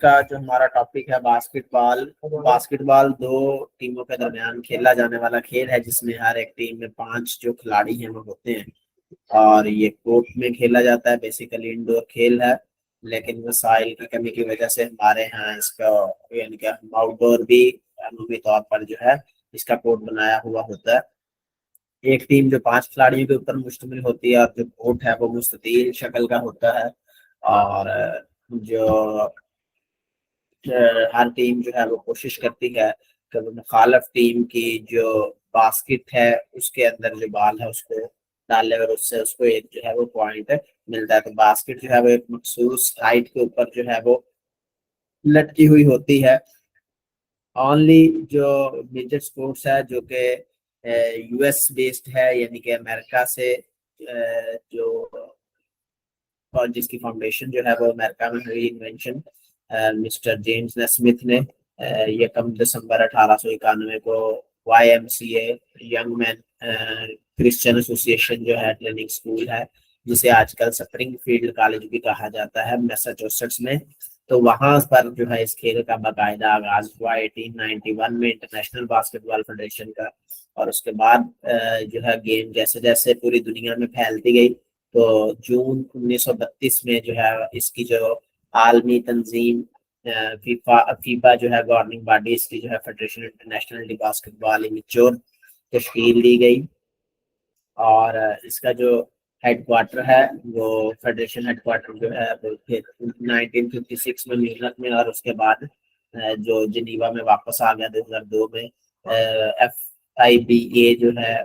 का जो हमारा टॉपिक है बास्केटबॉल। बास्केटबॉल दो टीमों के दरमियान खेला जाने वाला खेल है, जिसमें हर एक टीम में 5 जो खिलाड़ी हैं वो होते हैं, और ये कोर्ट में खेला जाता है। बेसिकली इंडोर खेल है, लेकिन वसाइल की कमी की वजह से हमारे यहाँ इसका यानी कि हम आउटडोर भी अमूमी तौर पर जो है इसका कोर्ट बनाया हुआ होता है। एक टीम जो 5 खिलाड़ियों के ऊपर मुश्तमिल होती है, और जो कोर्ट है वो मुस्ततील शक्ल का होता है। और जो हर टीम जो है वो कोशिश करती है कि वो मुखालफ टीम की जो बास्केट है उसके अंदर जो बॉल है उसको डाले, और उससे उसको एक जो है वो पॉइंट मिलता है। तो बास्केट जो है वो एक मखसूस हाइट के ऊपर जो है वो लटकी हुई होती है। ओनली जो मेजर स्पोर्ट्स है जो कि यूएस बेस्ड है, यानी कि अमेरिका से जो, और जिसकी फाउंडेशन जो है वो अमेरिका में हुई इन्वेंशन मिस्टर जेम्स नेस्मिथ ने। ये कम दिसंबर 1891 को YMCA young man Christian association जो है ट्रेनिंग स्कूल है, जिसे आजकल स्प्रिंगफील्ड कॉलेज भी कहा जाता है मैसाचुसेट्स में। तो वहां पर जो है इस खेल का बाकायदा आगाज हुआ 1891 में इंटरनेशनल बास्केटबॉल फेडरेशन का। और उसके बाद जो है गेम जैसे जैसे पूरी दुनिया में फैलती गई, तो जून 1932 में जो है इसकी जो आलमी तंजीम फीफा जो है गवर्निंग बॉडी, इसकी जो है Federation International de Basketball amateur तश्कील दी गई। और इसका जो हेडक्वार्टर है वो फेडरेशन हेडक्वार्टर जो है वो 1956 में न्यूयॉर्क में, और उसके बाद जो जिनीवा में वापस आ गया 2002 में। FIBA जो है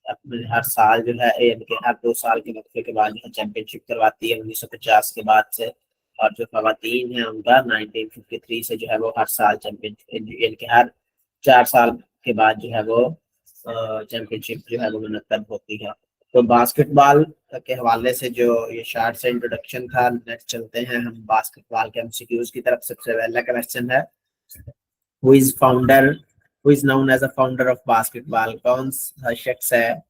अपने हर साल जो है यानी कि हर 2 साल के वक्फे के बाद जो है चैंपियनशिप करवाती है 1950 के बाद से। और जो खवातीन है उनका 1953 से जो है वो हर साल चैंपियन यानी कि हर 4 साल के बाद जो है वो चैंपियनशिप जो है वो मुनक्कद होती है। तो बास्केटबॉल के हवाले से जो ये शार्ट से इंट्रोडक्शन था, नेक्स्ट चलते हैं हम बास्केटबॉल के MCQs की तरफ। सबसे पहला क्वेश्चन है, who is founder who is known as a founder of basketball? कौन सा शख्स है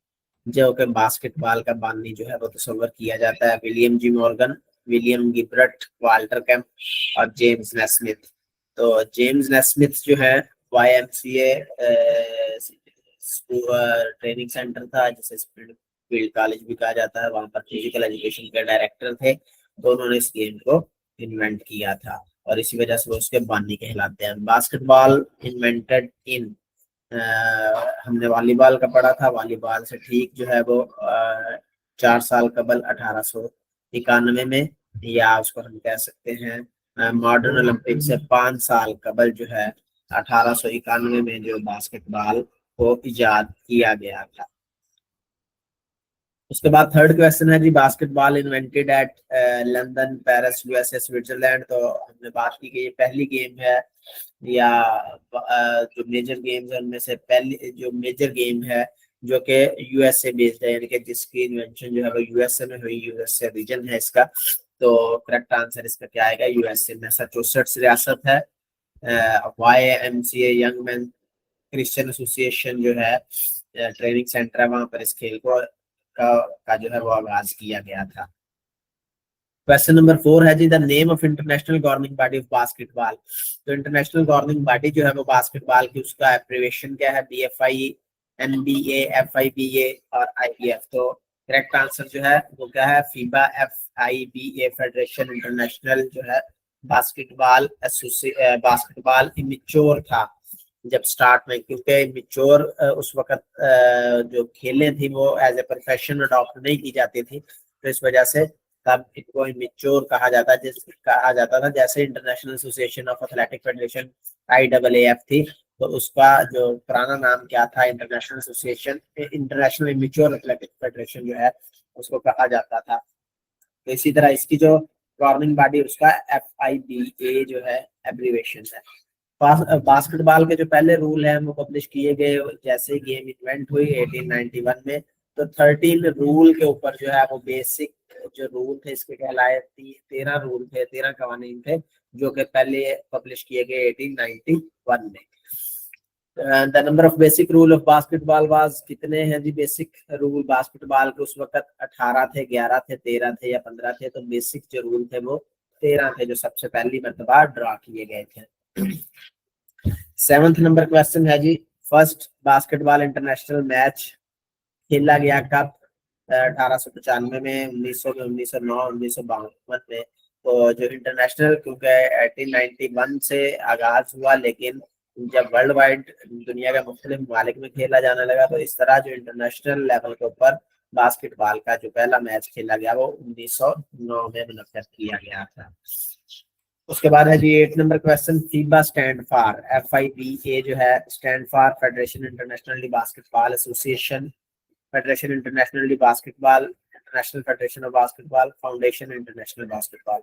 जो कि बास्केटबॉल का बानी जो है वो तस्वर किया जाता है? William G Morgan, William Gilbert, Walter Camp और जेम्स नेस्मिथ। तो जेम्स नेस्मिथ जो है YMCA ट्रेनिंग सेंटर था, जिसे फील्ड कॉलेज भी कहा जाता है, वहां पर फिजिकल एजुकेशन के डायरेक्टर थे। तो उन्होंने इस गेम को इन्वेंट किया था, और इसी वजह से वो उसके बानी कहलाते हैं। बास्केटबॉल इन्वेंटेड इन, हमने वॉलीबॉल का पढ़ा था, वॉलीबॉल से ठीक जो है वो 4 साल कबल 1891 में, या उसको हम कह सकते हैं मॉडर्न ओलंपिक से 5 साल कबल जो है 1891 में जो बास्केटबॉल को इजाद किया गया था। उसके बाद थर्ड क्वेश्चन है जी, basketball invented at London, Paris, USA, Switzerland. तो हमने बात की कि ये पहली गेम है, या जो मेजर गेम्स है उनमें से पहली जो मेजर गेम है जो कि USA बेस्ड है, यानी कि जिसकी इन्वेंशन जो है वो USA में हुई, USA रीजन है इसका। तो करेक्ट आंसर इसका क्या आएगा? USA मैसाचुसेट्स रियासत है। YMCA young man Christian association जो है ट्रेनिंग सेंटर है, वहां पर इस खेल को का जो है वो आगाज किया गया था। क्वेश्चन नंबर 4 है जी, the name of international governing body of basketball. तो इंटरनेशनल गवर्निंग बॉडी जो है वो बास्केटबॉल की, उसका एब्रिविएशन क्या है? BFI, NBA, FIBA और IBF। तो करेक्ट आंसर जो है वो क्या है? FIBA FIBA फेडरेशन इंटरनेशनल जो है बास्केटबॉल इमेच्योर था जब स्टार्ट में, क्योंकि इमेच्योर उस वक्त जो खेलें थी वो एज ए प्रोफेशन अडॉप्ट नहीं की जाती थी, तो इस वजह से तब इनको इमेच्योर कहा जाता था। जैसे international association of athletic federation IAAF थी, तो उसका जो पुराना नाम क्या था? International association international immature athletic federation जो है उसको कहा जाता था। तो इसी तरह इसकी जो गवर्निंग बॉडी उसका FIBA जो है एब्रीवेशन है। बास्केटबॉल के जो पहले रूल हैं वो पब्लिश किए गए जैसे ही गेम इन्वेंट हुई 1891 में। तो 13 रूल के ऊपर जो है वो बेसिक जो रूल थे इसके कहलाए 13 रूल थे, 13 कवानीन थे जो कि पहले पब्लिश किए गए 1891 में। The number of basic rule of basketball was, कितने हैं जी बेसिक रूल बास्केटबॉल के उस वक्त? 18 थे, 11 थे, 13 थे या 15 थे? तो बेसिक जो रूल थे वो 13 थे जो सबसे पहली मरतबा ड्रा किए गए थे। 7th नंबर क्वेश्चन है जी, फर्स्ट बास्केटबॉल इंटरनेशनल मैच खेला गया कब? 1895 में, 1900 में, 1909, 1952 में। तो जो इंटरनेशनल, क्योंकि 1891 से आगाज हुआ, लेकिन जब वर्ल्ड वाइड दुनिया के मुख्तलिफ ममालिक में खेला जाने लगा, तो इस तरह जो इंटरनेशनल लेवल के ऊपर बास्केटबॉल का जो पहला मैच खेला गया वो 1909 में मुनक्किद किया गया था। उसके बाद है जी 8 number question, FIBA stand for, FIBA जो है stand for federation international basketball association, federation international basketball, international federation of basketball, foundation international basketball.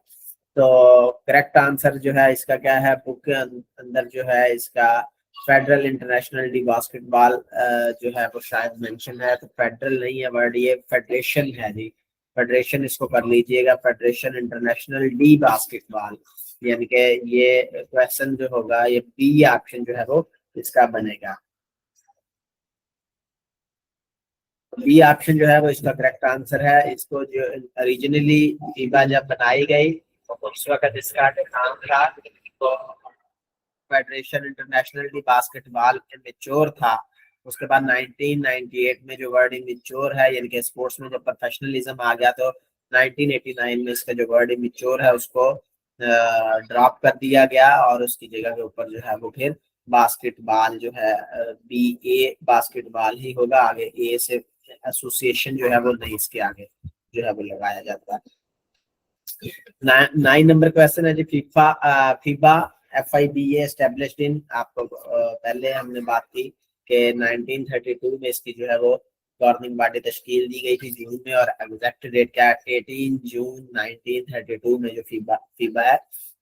तो करेक्ट आंसर जो है इसका क्या है, बुक के अंदर जो है इसका फेडरल इंटरनेशनल डी बास्केटबॉल जो है वो शायद मेंशन है, तो फेडरल नहीं है वर्ड, ये फेडरेशन है जी। फेडरेशन इसको कर लीजिएगा, फेडरेशन इंटरनेशनल डी बास्केटबॉल, यानी कि ये क्वेश्चन जो होगा ये बी ऑप्शन जो है वो इसका बनेगा। बी ऑप्शन जो है वो इसका करेक्ट आंसर है। इसको जो ओरिजिनली फीबा जब बनाई गई तो उस वक्त इसका नाम था, तो federation International de Basketball immature था। उसके बाद 1998 में जो वर्ड इमेच्योर है, यानी कि स्पोर्ट्स में जब प्रोफेशनलिज्म आ गया, तो 1989 में इसका जो वर्ड इमेच्योर है उसको ड्रॉप कर दिया गया, और उसकी जगह के ऊपर जो है वो फिर बास्केटबॉल जो है BA बास्केटबॉल ही होगा, आगे ए से एसोसिएशन जो है वो नहीं, इसके आगे जो है वो लगाया जाता है। 9 नंबर क्वेश्चन है जी, फीबा FIBA एस्टेब्लिश्ड इन, आपको पहले हमने बात की कि 1932 में इसकी जो है वो गवर्निंग बॉडी तश्कील दी गई थी जून में, और एग्जैक्ट डेट क्या है 18 जून 1932 में जो फीबा है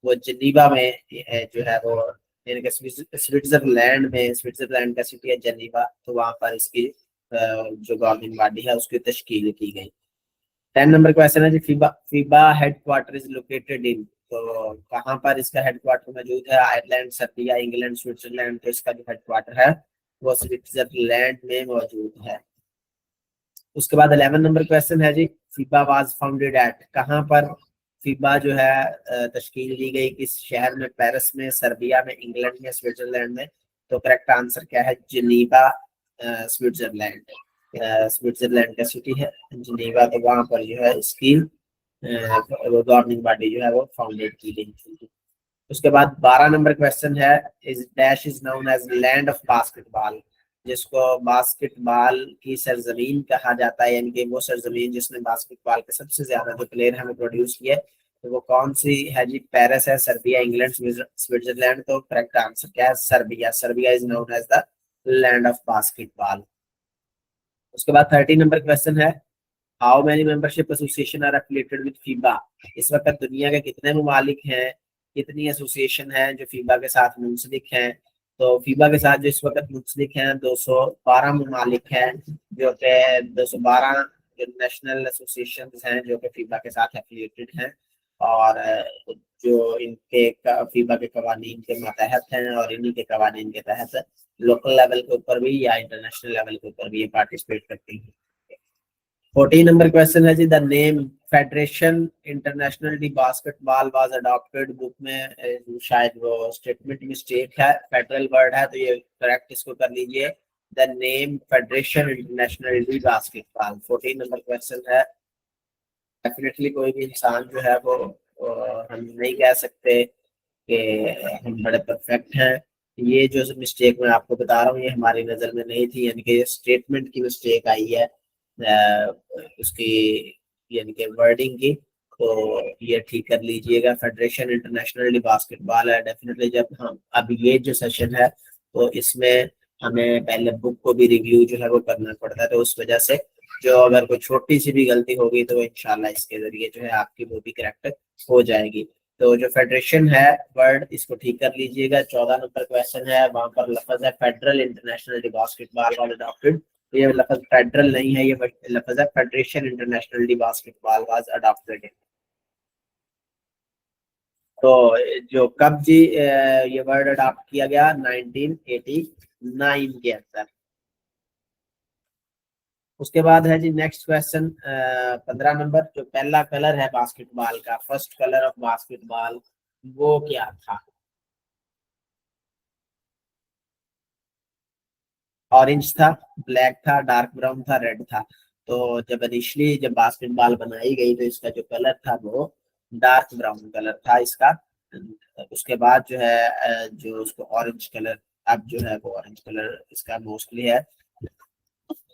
वो जनीवा में जो है वो, यानी कि स्विट्जरलैंड में, स्विट्जरलैंड का सिटी है जनीवा, तो वहां पर इसकी जो गवर्निंग बॉडी है उसकी तश्कील की गई। 10 नंबर क्वेश्चन है जी, FIBA headquarter is located in, तो कहाँ पर इसका हेडक्वार्टर मौजूद है? Ireland, Serbia, England, Switzerland. तो इसका जो हेडक्वार्टर है वो स्विट्जरलैंड में मौजूद है। उसके बाद 11 नंबर क्वेश्चन है जी, फीबा वाज फाउंडेड एट, कहाँ पर फीबा जो है तश्कील दी गई, किस शहर में? पेरिस में, सर्बिया में, इंग्लैंड में, स्विट्जरलैंड में। तो करेक्ट आंसर क्या है? Geneva, Switzerland. स्विट्जरलैंड का सिटी है जिनेवा, तो वहां पर जो है इसकी गवर्निंग बॉडी जो है वो फाउंडेड की गई थी। उसके बाद 12 नंबर क्वेश्चन है, is dash is known as land of basketball, जिसको बास्केटबॉल की सरजमीन कहा जाता है, यानी कि वो सरजमीन जिसने बास्केटबॉल के सबसे ज्यादा जो प्लेयर हमें प्रोड्यूस किए, तो वो कौन सी है जी? पेरिस है, सर्बिया, इंग्लैंड, स्विट्जरलैंड। तो करेक्ट आंसर क्या है? Serbia. Serbia is known as the land of basketball. उसके बाद 30 नंबर क्वेश्चन है, how many membership association are affiliated with FIBA, इस वक्त दुनिया के कितने ममालिक हैं, कितनी एसोसिएशन हैं जो फीबा के साथ मुंसलिक हैं? तो फीबा के साथ जो इस वक्त मुंसलिक हैं 212 ममालिक हैं, जो कि 212 नेशनल एसोसिएशन हैं जो कि फीबा के साथ एफिलिएटेड हैं, और जो इनके फीबा के कवानीन के मातहत हैं, और इन्हीं के कवानीन के तहत लोकल लेवल के ऊपर भी या इंटरनेशनल लेवल के ऊपर भी ये पार्टिसिपेट करती हैं। 14 नंबर क्वेश्चन है जी, the name Federation International de Basketball was adopted, book में शायद वो स्टेटमेंट मिस्टेक है, फेडरल वर्ड है, तो ये करेक्ट इसको कर लीजिए, the name Federation International de Basketball. 14 number question है, डेफिनेटली कोई भी इंसान जो है वो हम नहीं कह सकते कि हम बड़े परफेक्ट हैं। ये जो मिस्टेक मैं आपको बता रहा हूँ ये हमारी नज़र में नहीं थी, यानी कि स्टेटमेंट की मिस्टेक आई है उसकी, यानी कि वर्डिंग की, तो ये ठीक कर लीजिएगा। फेडरेशन इंटरनेशनल बास्केटबॉल है। डेफिनेटली जब हम अब ये जो सेशन है तो इसमें हमें पहले बुक को भी रिव्यू जो है वो करना पड़ता है, तो उस वजह से जो अगर कोई छोटी सी भी गलती होगी तो इंशाल्लाह इसके जरिए जो है आपकी वो भी करेक्ट हो जाएगी। तो जो फेडरेशन है वर्ड इसको ठीक कर लीजिएगा। 14 नंबर क्वेश्चन है, वहां पर लफ्ज है federal international basketball was adopted, ये लफ्ज फेडरल नहीं है, ये लफ्ज है Federation international basketball was adopted. तो जो कब जी ये वर्ड अडॉप्ट किया गया? 1989 के अंदर। उसके बाद है जी नेक्स्ट क्वेश्चन 15 नंबर, जो पहला कलर है बास्केटबॉल का, फर्स्ट कलर ऑफ बास्केटबॉल वो क्या था? ऑरेंज था, ब्लैक था, डार्क ब्राउन था, रेड था। तो जब इनिशली जब बास्केटबॉल बनाई गई तो इसका जो कलर था वो डार्क ब्राउन कलर था इसका। उसके बाद जो है जो उसको ऑरेंज कलर, अब जो है वो ऑरेंज कलर इसका मोस्टली है।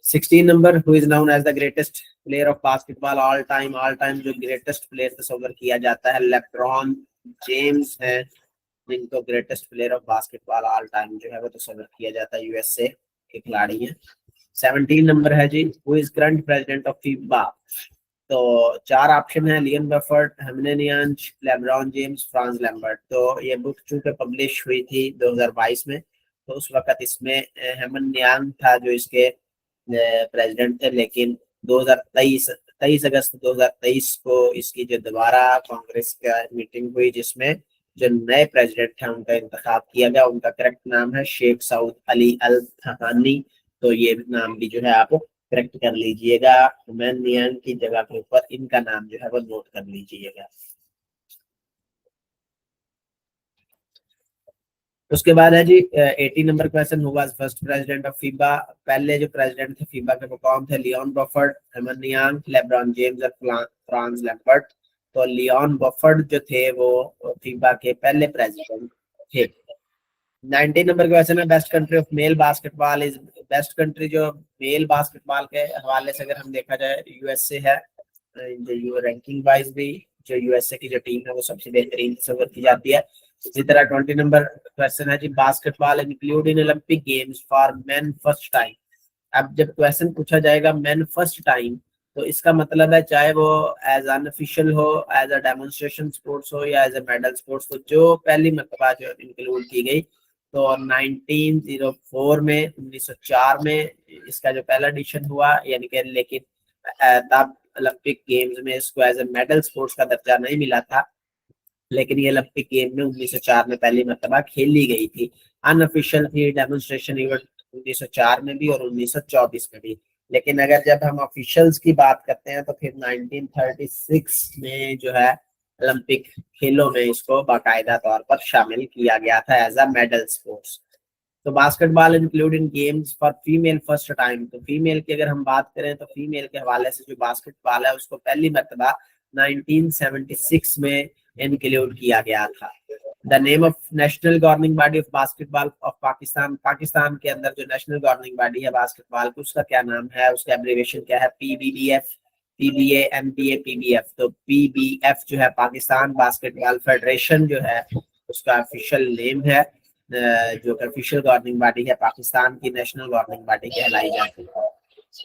16 नंबर, who is known as the greatest player of basketball all time? All time जो ग्रेटेस्ट प्लेयर तस्वर किया जाता है लेब्रॉन जेम्स है, जिनको greatest player of basketball all time जो है वो तस्वर किया जाता है, यूएसए के खिलाड़ी हैं। 17 नंबर है जी, who is current president of FIFA? तो चार ऑप्शन है, Leon Buffet, Hamane Niang, LeBron James, France Lambert. तो ये बुक चूंकि पब्लिश हुई थी 2022 में, तो उस वक्त इसमें हेमनयांग था जो इसके प्रेसिडेंट थे, लेकिन 2023 23 अगस्त 2023 को इसकी जो दोबारा कांग्रेस का मीटिंग हुई जिसमें जो नए प्रेसिडेंट थे उनका इंतखाब किया गया। उनका करेक्ट नाम है शेख सऊद अली अल थहानी। तो ये नाम भी जो है आप करेक्ट कर लीजिएगा, हुमैन मियां की जगह के ऊपर इनका नाम जो है वो नोट कर लीजिएगा। उसके बाद है जी 80 number question, who was first president of FIBA? पहले जो प्रेसिडेंट थे फीबा के वो कौन थे? लियोन बफर्ड, हेमन नियांग, लेब्रॉन जेम्स और फ्रांस लैम्बर्ट। तो लियोन बफर्ड जो थे वो फीबा के पहले प्रेसिडेंट थे। 90 नंबर क्वेश्चन है, best country of male basketball is? Best country जो मेल बास्केटबॉल के हवाले से अगर हम देखा जाए यूएसए है। जो रैंकिंग वाइज भी जो यूएसए की जो टीम है वो सबसे बेहतरीन तस्वर की जाती है। इसी तरह 20 नंबर क्वेश्चन है जी, basketball include in Olympic games for men first time? अब जब क्वेश्चन पूछा जाएगा मेन फर्स्ट टाइम, तो इसका मतलब है चाहे वो एज अनऑफिशियल हो, एज अ डेमोन्स्ट्रेशन स्पोर्ट्स हो या एज अ मेडल स्पोर्ट्स, तो जो पहली मरतबा जो इंक्लूड की गई तो 1904 में 1904 में इसका जो पहला एडिशन हुआ, यानी कि लेकिन तब ओलंपिक गेम्स में इसको एज ए मेडल स्पोर्ट्स का दर्जा नहीं मिला था, लेकिन ये ओलंपिक गेम में 1904 में पहली मरतबा खेली गई थी। अनऑफिशियल थी डेमोन्स्ट्रेशन इवेंट 1904 में भी और 1924 में भी। लेकिन अगर जब हम ऑफिशियल्स की बात करते हैं तो फिर 1936 में जो है ओलंपिक खेलों में इसको बाकायदा तौर पर शामिल किया गया था एज अ मेडल स्पोर्ट्स। तो basketball include in games for female first time, तो फीमेल की अगर हम बात करें तो फीमेल के हवाले से जो बास्केटबॉल है उसको पहली मरतबा 1976 में इंक्लूड किया गया था। The name of national governing body of basketball of Pakistan? Pakistan के अंदर जो नेशनल गवर्निंग बॉडी है बास्केटबॉल की उसका क्या नाम है, उसका एब्रिविएशन क्या है? पीबीबीएफ, पीबीए, एमपीए, पीबीएफ। तो पीबीएफ जो है पाकिस्तान बास्केटबॉल फेडरेशन जो है उसका ऑफिशियल नेम है, जो ऑफिशियल गवर्निंग बॉडी है पाकिस्तान की नेशनल गवर्निंग बॉडी कहलाई जाती है।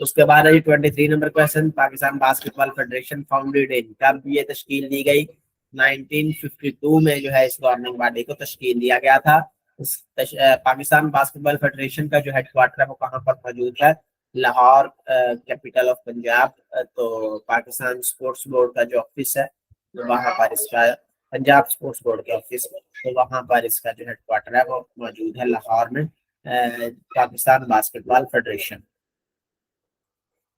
उसके बाद है 23 number question, Pakistan basketball federation founded in? कब ये तश्कील दी गई? 1952 में जो है इस गवर्निंग बॉडी को तश्कील दिया गया था। पाकिस्तान बास्केटबॉल फेडरेशन का जो हेडक्वार्टर है वो कहाँ पर मौजूद है? Lahore, capital of Punjab. तो पाकिस्तान स्पोर्ट्स बोर्ड का जो ऑफिस है वहाँ पर इसका, पंजाब स्पोर्ट्स बोर्ड के ऑफिस, तो वहाँ पर इसका जो हेडक्वार्टर है वो मौजूद है लाहौर में, पाकिस्तान बास्केटबॉल फेडरेशन।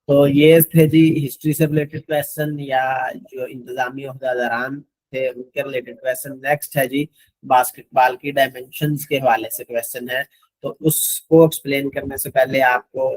तो ये थे जी हिस्ट्री से रिलेटेड क्वेश्चन या जो इंतजामी अहदेदारान थे उनके रिलेटेड क्वेश्चन। नेक्स्ट है जी बास्केटबॉल की डायमेंशंस के हवाले से क्वेश्चन है। तो उसको एक्सप्लेन करने से पहले आपको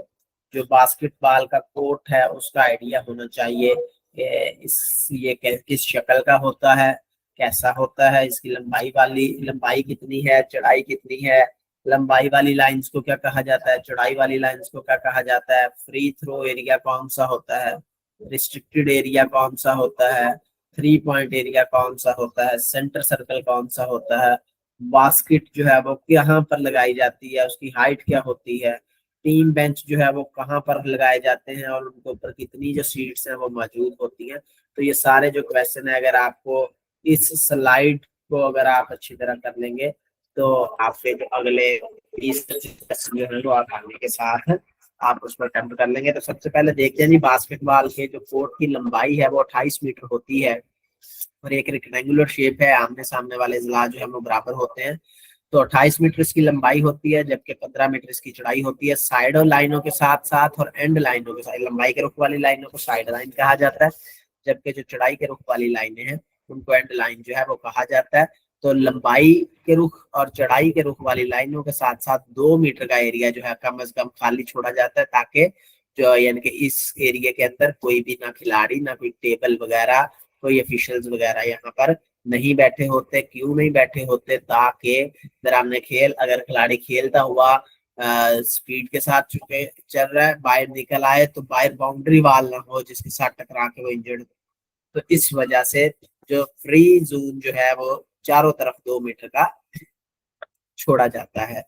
जो बास्केटबॉल का कोर्ट है उसका आइडिया होना चाहिए ये किस शक्ल का होता है, कैसा होता है, इसकी लंबाई कितनी है, चौड़ाई कितनी है, लंबाई वाली लाइंस को क्या कहा जाता है, चौड़ाई वाली लाइंस को क्या कहा जाता है, फ्री थ्रो एरिया कौन सा होता है, रिस्ट्रिक्टेड एरिया कौन सा होता है, 3 पॉइंट एरिया कौन सा होता है, सेंटर सर्कल कौन सा होता है, बास्केट जो है वो कहाँ पर लगाई जाती है, उसकी हाइट क्या होती है, टीम बेंच जो है वो कहाँ पर लगाए जाते हैं और उनके ऊपर कितनी जो सीट्स हैं वो मौजूद होती हैं। तो ये सारे जो क्वेश्चन है अगर आपको इस स्लाइड को अगर आप अच्छी तरह कर लेंगे तो आपके जो अगले 20-25 जो है वो आसानी के साथ आप उसमें अटेम्प्ट कर लेंगे। तो सबसे पहले देखते हैं जी बास्केटबॉल के जो कोर्ट की लंबाई है वो 28 मीटर होती है और एक रेक्टेंगुलर शेप है, आमने सामने वाले इजला जो है वो बराबर होते हैं। तो 28 मीटर इसकी लंबाई होती है, जबकि 15 मीटर इसकी चौड़ाई होती है। साइड और लाइनों के साथ साथ और एंड लाइनों के साथ, लंबाई के रुख वाली लाइनों को साइड लाइन कहा जाता है, जबकि जो चौड़ाई के रुख वाली लाइनें हैं उनको एंड लाइन जो है वो कहा जाता है। तो लंबाई के रुख और चौड़ाई के रुख वाली लाइनों के साथ साथ 2 मीटर का एरिया जो है कम से कम खाली छोड़ा जाता है, ताकि जो यानी कि इस एरिया के अंदर कोई भी ना खिलाड़ी ना कोई टेबल वगैरह कोई ऑफिशियल्स वगैरह यहाँ पर नहीं बैठे होते। क्यों नहीं बैठे होते? ताकि दौरान खेल अगर खिलाड़ी खेलता हुआ स्पीड के साथ चुके चल रहा है, बाहर निकल आए तो बाहर बाउंड्री वाल ना हो जिसके साथ टकरा के वो इंजर्ड। तो इस वजह से जो फ्री जोन जो है वो चारों तरफ 2 मीटर का छोड़ा जाता है।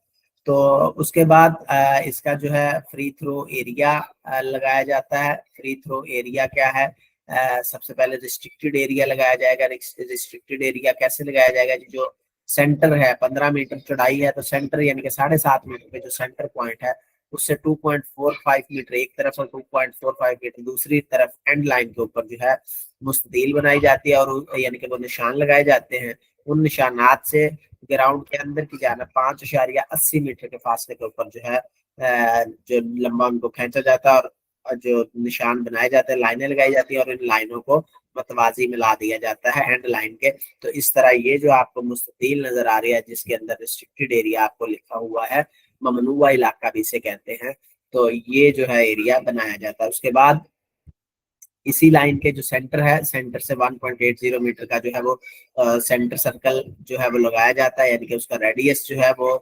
तो उसके बाद इसका जो है फ्री थ्रो एरिया लगाया जाता है। फ्री थ्रो एरिया क्या है? सबसे पहले रिस्ट्रिक्टेड एरिया लगाया जाएगा। रिस्ट्रिक्टेड एरिया कैसे लगाया जाएगा? जो सेंटर है 15 मीटर चौड़ाई है, तो सेंटर यानी कि 7.5 मीटर पे जो सेंटर पॉइंट है उससे 2.45 मीटर एक तरफ और 2.45 मीटर दूसरी तरफ एंड लाइन के ऊपर जो है मुस्ततील बनाई जाती है, और यानी कि वो निशान लगाए जाते हैं। उन निशानात से ग्राउंड के अंदर की जाना 5.80 मीटर के फासले के ऊपर जो है जो लंबा उनको खींचा जाता है, और जो निशान बनाए जाते हैं, लाइनें लगाई जाती है और इन लाइनों को मतवाजी मिला दिया जाता है एंड लाइन के। तो इस तरह ये जो आपको मुस्ततील नजर आ रही है जिसके अंदर रिस्ट्रिक्टेड एरिया आपको लिखा हुआ है, ममनुआ इलाका भी इसे कहते हैं, तो ये जो है एरिया बनाया जाता है। उसके बाद इसी लाइन के जो सेंटर है, सेंटर से 1.80 मीटर का जो है वो सेंटर सर्कल जो है वो लगाया जाता है, यानी कि उसका रेडियस जो है वो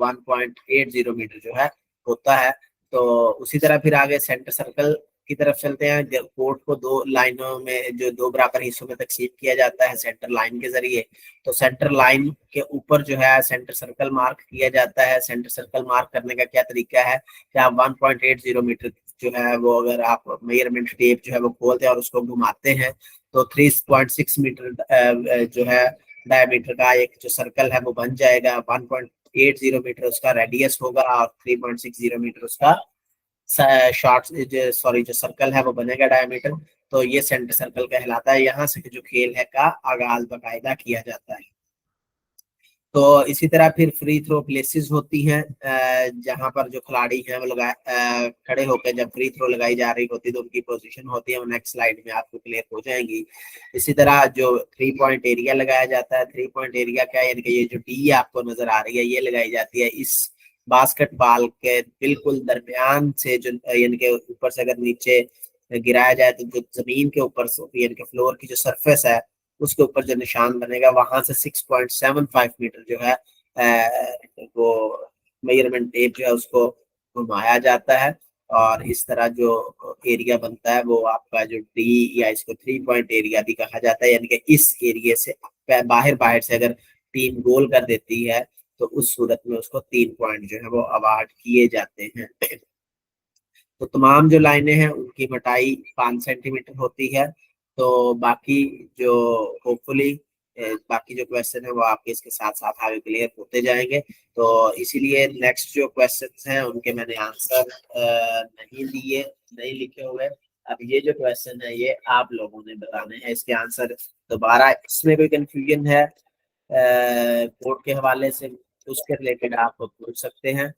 1.80 मीटर जो है होता है। तो उसी तरह फिर आगे सेंटर सर्कल की तरफ चलते हैं। कोर्ट को 2 लाइनों में जो 2 बराबर हिस्सों में तकसीम किया जाता है सेंटर लाइन के जरिए। तो सेंटर लाइन के ऊपर जो है सेंटर सर्कल मार्क किया जाता है। सेंटर सर्कल मार्क करने का क्या तरीका है कि आप 1.80 मीटर जो है वो अगर आप मेजरमेंट टेप जो है वो खोलते हैं और उसको घुमाते हैं तो 3.6 मीटर जो है डायमीटर का एक जो सर्कल है वो बन जाएगा। 1.80 मीटर उसका रेडियस होगा और 3.60 मीटर उसका शॉर्ट सॉरी जो सर्कल है वो बनेगा डायमीटर। तो ये सेंटर सर्कल कहलाता है। यहाँ से जो खेल है का आगाज बाकायदा किया जाता है। तो इसी तरह फिर फ्री थ्रो प्लेसेस होती हैं जहां पर जो खिलाड़ी हैं वो खड़े होकर जब फ्री थ्रो लगाई जा रही होती है तो उनकी पोजीशन होती है वो नेक्स्ट स्लाइड में आपको क्लियर हो जाएंगी। इसी तरह जो 3 पॉइंट एरिया लगाया जाता है, 3 पॉइंट एरिया क्या है? यानी कि ये जो डी आपको नजर आ रही है ये लगाई जाती है इस बास्केटबॉल के बिल्कुल दरमियान से, जो यानी कि ऊपर से अगर नीचे गिराया जाए तो जो जमीन के ऊपर यानी कि फ्लोर की जो सरफेस है उसके ऊपर जो निशान बनेगा वहां से 6.75 मीटर जो है वो मेजरमेंट टेप जो है उसको घुमाया जाता है, और इस तरह जो एरिया बनता है वो आपका जो डी या इसको 3 पॉइंट एरिया भी कहा जाता है। यानी कि इस एरिया से बाहर बाहर से अगर टीम गोल कर देती है तो उस सूरत में उसको 3 पॉइंट जो है वो अवार्ड किए जाते हैं। तो तमाम जो लाइनें हैं उनकी मोटाई 5 सेंटीमीटर होती है। तो बाकी जो होपफुली बाकी जो क्वेश्चन है वो आपके इसके साथ साथ आगे क्लियर होते जाएंगे। तो इसीलिए नेक्स्ट जो क्वेश्चन हैं उनके मैंने आंसर नहीं दिए, नहीं लिखे हुए। अब ये जो क्वेश्चन है ये आप लोगों ने बताने हैं इसके आंसर। दोबारा इसमें कोई कंफ्यूजन है कोर्ट के हवाले से उसके रिलेटेड आप पूछ सकते हैं।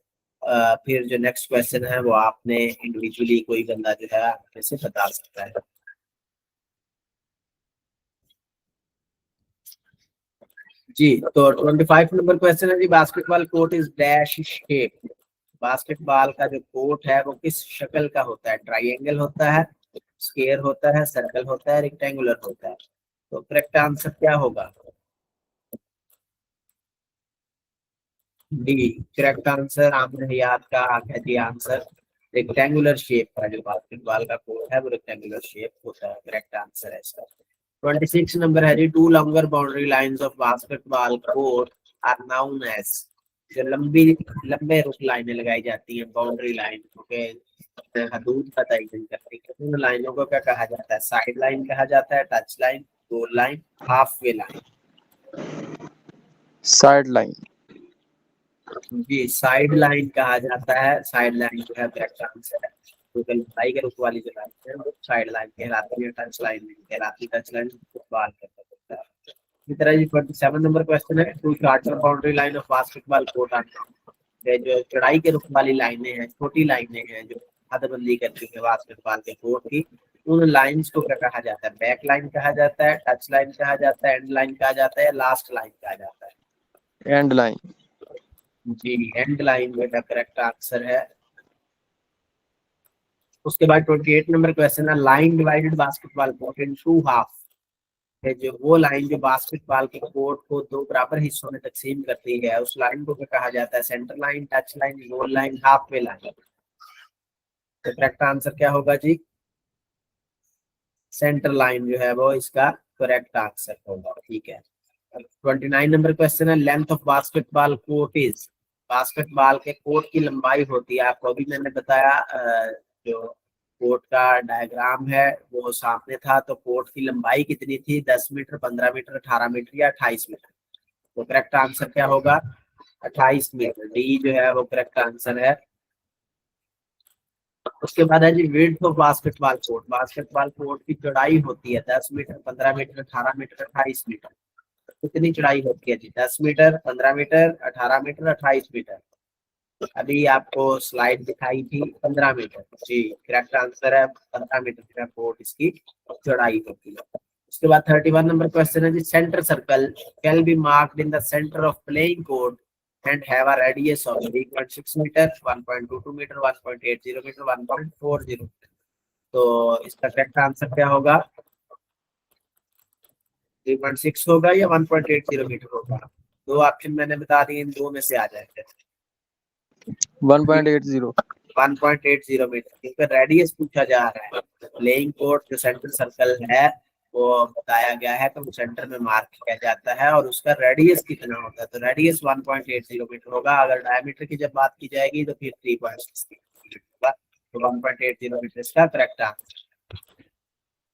फिर जो नेक्स्ट क्वेश्चन है वो आपने इंडिविजुअली कोई बंदा जो है आप से बता सकता है। जी तो 25 नंबर क्वेश्चन है जी, basketball court is dash shape. Basketball का जो कोर्ट है वो किस शक्ल का होता है? ट्राइंगल होता है, स्क्वायर होता है, सर्कल होता है, रेक्टेंगुलर होता है। तो करेक्ट आंसर क्या होगा? D correct answer. Aamir Hayat का है जी आंसर। रेक्टेंगुलर शेप का जो बास्केटबॉल का कोर्ट है वो रेक्टेंगुलर शेप होता है। करेक्ट आंसर है इसका। 26 नंबर है जी, two longer boundary lines of basketball court are known as. जो लंबी लंबे रुख लाइनें लगाई जाती हैं बाउंड्री लाइन के हदूद का तयन करती है, उन लाइनों को क्या कहा जाता है? साइड लाइन कहा जाता है, touch line, goal line, half way line. Side line. जी साइड लाइन कहा जाता है। साइड लाइन जो है करेक्ट आंसर है। टोटल लंबाई के रुख वाली जो लाइन है वो साइड लाइन कहलाती है, टच लाइन नहीं कहलाती। टच लाइन फुटबॉल के अंदर होता है। इसी तरह जी 47 नंबर क्वेश्चन है, two shorter boundary line of basketball court are, जो चौड़ाई के रुख वाली लाइनें हैं, छोटी लाइनें हैं जो हदबंदी करती है बास्केटबॉल के कोर्ट की, उन लाइंस को क्या कहा जाता है? बैक लाइन कहा जाता है, टच लाइन कहा जाता है, एंड लाइन कहा जाता है, या लास्ट लाइन कहा जाता है? End line. जी, एंड लाइन बेटा करेक्ट आंसर है। उसके बाद 28 नंबर क्वेश्चन है, line divided basketball court in two half, है जो वो लाइन जो बास्केटबॉल के कोर्ट को दो बराबर हिस्सों में तकसीम करती है, उस लाइन को क्या कहा जाता है? Centre line, touch line, goal line, half way line. तो करेक्ट आंसर क्या होगा जी? सेंटर लाइन जो है वो इसका करेक्ट आंसर होगा। ठीक है। 29 नंबर क्वेश्चन है, length of basketball court is, basketball के कोर्ट की लंबाई होती है, आपको अभी मैंने बताया जो कोर्ट का डायग्राम है वो सामने था, तो कोर्ट की लंबाई कितनी थी? 10 मीटर, 15 मीटर, 18 मीटर या 28 मीटर? तो करेक्ट आंसर क्या होगा? 28 मीटर, डी जो है वो करेक्ट आंसर है। उसके बाद है जी width of basketball court, basketball court की चौड़ाई होती है 10 मीटर, 15 मीटर, 18 मीटर, 28 मीटर। कितनी चौड़ाई होती है जी? 10 मीटर, 15 मीटर, 18 मीटर, 28 मीटर। अभी आपको स्लाइड दिखाई थी 15 मीटर। जी करेक्ट आंसर है, 15 मीटर का कोर्ट इसकी चौड़ाई होती है। उसके बाद 31 नंबर क्वेश्चन है जी, centre circle can be marked in the centre of playing court and have a radius of 3.6 meter, 1.22 meter, 1.80 meter, 1.40 meter। तो इसका करेक्ट आंसर क्या होगा? 3.6 होगा या 1.80 मीटर होगा? दो ऑप्शन मैंने बता दिए, इन दो में से आ जाएगा। 1.80। 1.80 मीटर, क्योंकि रेडियस पूछा जा रहा है। प्लेइंग कोर्ट जो सेंटर सर्कल है वो बताया गया है, तो सेंटर में मार्क किया जाता है और उसका रेडियस कितना होता है, तो रेडियस 1.80 मीटर होगा। अगर डायमीटर की जब बात की जाएगी तो फिर 3.6 होगा, तो 1.80 मीटर इसका करेक्ट आंसर।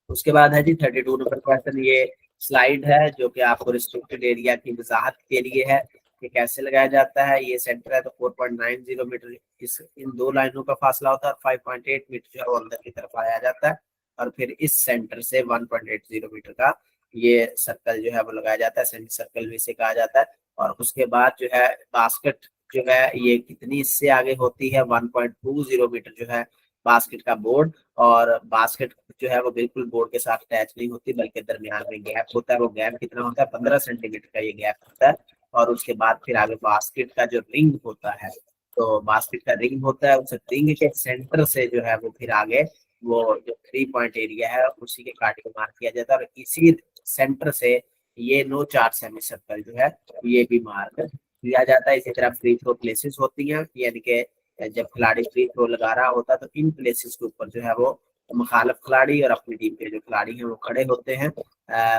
उसके बाद है जी 32 नंबर क्वेश्चन, ये स्लाइड है जो कि आपको रिस्ट्रिक्टेड एरिया की वजाहत के लिए है कि कैसे लगाया जाता है। ये सेंटर है तो 4.90 मीटर इस इन दो लाइनों का फासला होता है, 5.8 मीटर जो है अंदर की तरफ आया जाता है, और फिर इस सेंटर से 1.80 मीटर का ये सर्कल जो है वो लगाया जाता है, सेंटर सर्कल भी इसे कहा जाता है। और उसके बाद जो है बास्केट जो है ये कितनी इससे आगे होती है? 1.20 मीटर जो है बास्केट का बोर्ड, और बास्केट जो है वो बिल्कुल बोर्ड के साथ अटैच नहीं होती बल्कि दरमियान में गैप होता है। वो गैप कितना होता है? 15 सेंटीमीटर का ये गैप होता है। और उसके बाद फिर आगे बास्केट का जो रिंग होता है, तो बास्केट का रिंग होता है, उस रिंग के सेंटर से जो है वो फिर आगे वो जो 3 पॉइंट एरिया है उसी के काट को मार्क किया जाता है, और इसी सेंटर से ये नो चार सेमी सर्कल जो है ये भी मार्क किया जाता है। इसी तरह फ्री थ्रो प्लेसेस होती हैं, यानी कि जब खिलाड़ी फ्री थ्रो लगा रहा होता है तो इन प्लेसेस के ऊपर जो है वो मुखालिफ खिलाड़ी और अपनी टीम के जो खिलाड़ी हैं वो खड़े होते हैं।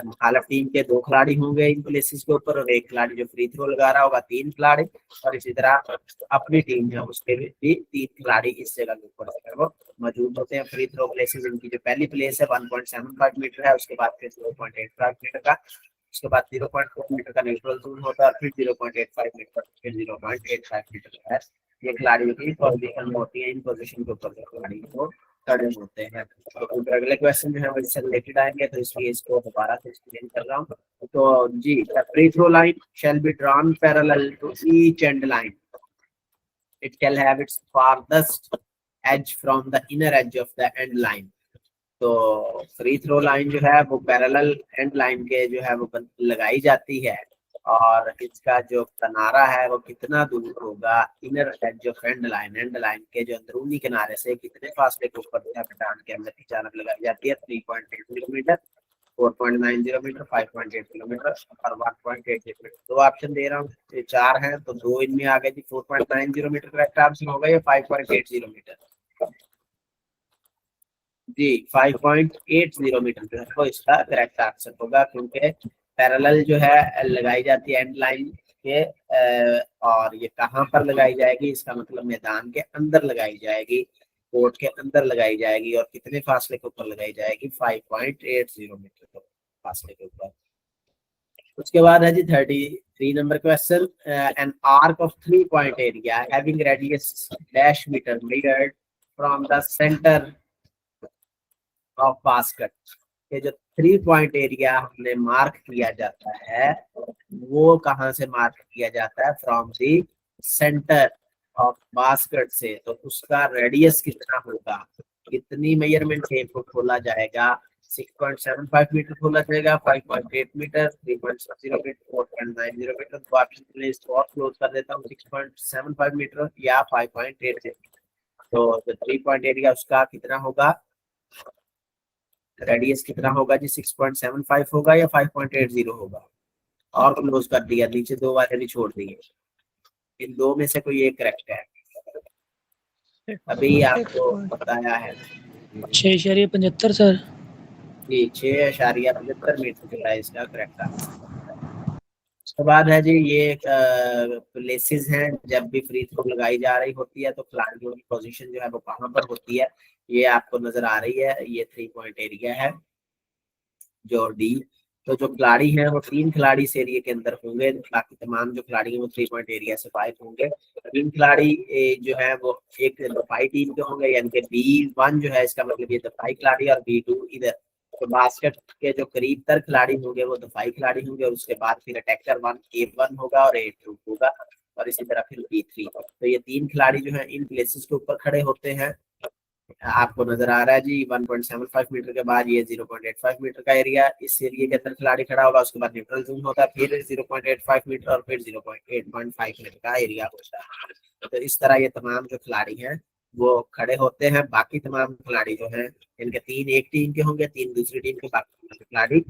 मुखालिफ टीम के 2 खिलाड़ी होंगे इन प्लेसेस के ऊपर, और एक खिलाड़ी जो फ्री थ्रो लगा रहा होगा 3 खिलाड़ी, और इसी तरह अपनी टीम है उसके भी 3 खिलाड़ी इस जगह के ऊपर जो है वो मौजूद होते हैं। फ्री थ्रो प्लेसेस इनकी जो पहली प्लेस है 1.75 मीटर है, उसके बाद फिर 0.85 मीटर का, उसके बाद 0.4 मीटर का न्यूट्रल जोन होता है, और फिर 0.85 मीटर, फिर 0.85 मीटर है। ये खिलाड़ियों की पोजीशन होती है, इन पोजीशन के ऊपर खिलाड़ी को खड़े होते हैं। तो अगले क्वेश्चन जो है वो इससे रिलेटेड आएंगे, तो इसलिए इसको दोबारा से एक्सप्लेन कर रहा हूँ। तो जी, free throw line shall be drawn parallel to each end line, it shall have its farthest edge from the inner edge of the end line। तो फ्री थ्रो लाइन जो है वो पैरेलल एंड लाइन के जो है वो लगाई जाती है, और इसका जो किनारा है वो कितना दूर होगा inner as of and line के जो अंदरूनी किनारे से कितने फासले के ऊपर मैदान के अंदर की जानब लगाई जाती है? 3.8 मीटर, 4.90 मीटर, 5.8 किलोमीटर और 1.88 मीटर। 2 ऑप्शन दे रहा हूँ, ये 4 हैं तो 2 इनमें आ गए जी। 4.90 मीटर करेक्ट आंसर होगा या 5.80 मीटर? जी 5.80 मीटर जो है वो इसका करेक्ट आंसर होगा, क्योंकि पैरेलल जो है लगाई जाती है एंड लाइन के, और ये कहाँ पर लगाई जाएगी? इसका मतलब मैदान के अंदर लगाई जाएगी, कोर्ट के अंदर लगाई जाएगी, और कितने फासले के ऊपर लगाई जाएगी? 5.80 मीटर के फासले के ऊपर। उसके बाद है जी 33 नंबर question, an arc of 3 point area having radius dash metre measured from the centre of basket कि जो 3 पॉइंट एरिया हमने मार्क किया जाता है वो कहाँ से मार्क किया जाता है, from the centre of basket से। तो उसका रेडियस कितना होगा, कितनी मेजरमेंट टेप को खोला जाएगा, 6.75 मीटर खोला जाएगा, 5.8 मीटर, 3.60 मीटर, 4.90 मीटर। तो ऑप्शन के लिए इसको और क्लोज कर देता हूँ, 6.75 मीटर या 5.8। तो 3 पॉइंट एरिया उसका कितना होगा, रेडियस कितना होगा जी, 6.75 होगा या 5.80 होगा। और क्लोज कर दिया, नीचे दो वाले भी छोड़ दिए, इन दो में से कोई एक करेक्ट है। अभी आपको बताया है 6.75 सर। जी, 6.75 मीटर जो है इसका करेक्ट आंसर। उसके बाद है जी ये प्लेसेस हैं, जब भी फ्री थ्रो लगाई जा रही होती है तो खिलाड़ियों की पोजीशन जो है वो कहाँ पर होती है, ये आपको नजर आ रही है। ये 3 पॉइंट एरिया है जो डी। तो जो खिलाड़ी हैं वो 3 खिलाड़ी इस एरिया के अंदर होंगे, बाकी तमाम जो खिलाड़ी हैं वो 3 पॉइंट एरिया से बाहर होंगे। 3 खिलाड़ी जो है वो एक दफाई टीम के होंगे, यानी कि B1 जो है इसका मतलब ये दफाई खिलाड़ी, और B2 इधर। तो बास्केट के जो करीब तर खिलाड़ी होंगे वो दफाई खिलाड़ी होंगे, और उसके बाद फिर अटैकर 1 A1 होगा और A2 होगा, और इसी तरह फिर B3। तो ये 3 खिलाड़ी जो है इन प्लेसेस के ऊपर खड़े होते हैं। आपको नजर आ रहा है जी 1.75 मीटर के बाद ये 0.85 मीटर का एरिया, इस एरिया के अंदर खिलाड़ी खड़ा होगा, उसके बाद न्यूट्रल जोन होता है, फिर 0.85 मीटर और फिर 0.85 मीटर का एरिया होता है। तो इस तरह ये तमाम जो खिलाड़ी हैं वो खड़े होते हैं। बाकी तमाम खिलाड़ी जो हैं इनके 3 एक टीम के होंगे, 3 दूसरी टीम के, बाकी खिलाड़ी